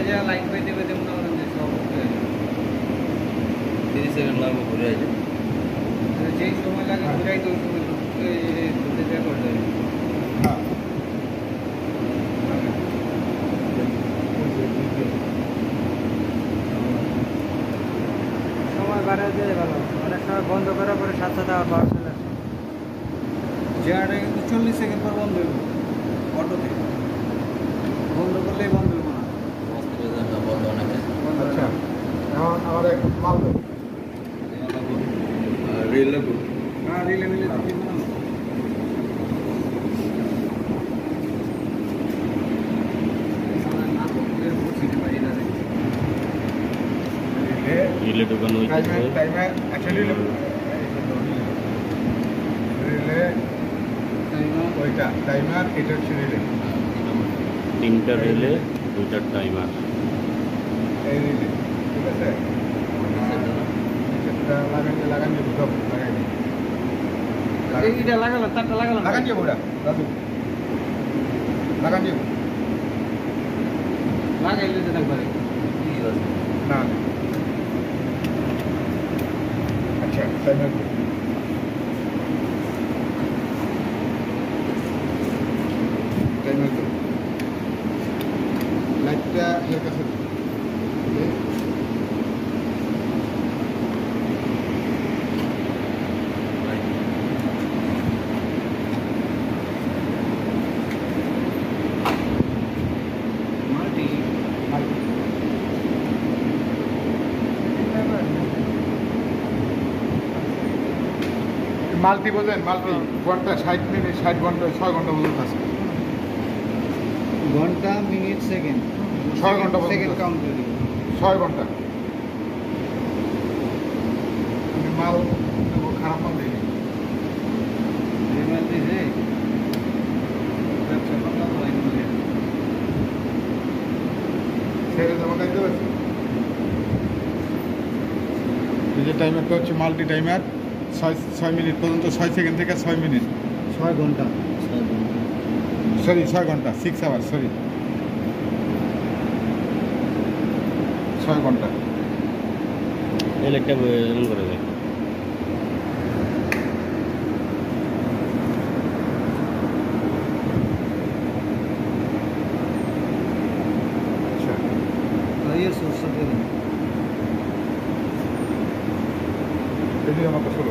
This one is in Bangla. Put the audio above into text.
যে লাইন পাইতে পাইতে মনে করেন যে সব 30 সেকেন্ড লাগবে ঘুরে আসে যেই সময় লাগে ঘুরাই তো ওই সময় ঘুরতে যা করে দেবে সময় বাড়ায় দিয়ে ভালো অনেক সময় বন্ধ করার পরে সাথে সাথে আবার পাওয়ার চলে আসে চেয়ারটা কিন্তু 40 সেকেন্ড পর বন্ধ হইব অটোতে বন্ধ করলেই বন্ধ হইব না বন্ধ অনেক আচ্ছা এখন আমার এক মাল দেব রিল লাগবে হ্যাঁ রিলে মিলে তো দিব না রিলে ঢুকানো হয়েছে টাইমে আচ্ছা রিলে ওইটা টাইমার এটা হচ্ছে রিলে 3টা রিলে 2টা টাইমার এই রিলে ঠিক আছে এটা লাগান দিব সব লাগাই দিই এইটা লাগালাম তারটা লাগালাম লাগান দিব ওটা দাদু লাগান দিব লাগাইলে তো থাকবে না আচ্ছা টাইমার টাইমার লাইটটা এর কাছে মাল্টি বোঝেন মাল্টি ঘন্টা 60 মিনিট 60 ঘন্টা 6 ঘন্টা পর্যন্ত আছে ঘন্টা মিনিট সেকেন্ড 6 ঘন্টা সেকেন্ড পর্যন্ত কাউন্ট করে দিব 6 ঘন্টা আমি মাল নেবো, খারাপ মাল দিই এই মাল দিছে ব্যবসা করলাম লাইন করে ছেড়ে জমা দিতে পারছি এই যে টাইমারটা হচ্ছে মাল্টি টাইমার 6 মিনিট পর্যন্ত 6 সেকেন্ড থেকে 6 মিনিট 6 ঘন্টা সরি 6 ঘন্টা 6 আওয়ার সরি 6 ঘন্টা এই লাইটটা এমন করে দেয় আচ্ছা এই সোর্স থেকে এই আমাকে শুরু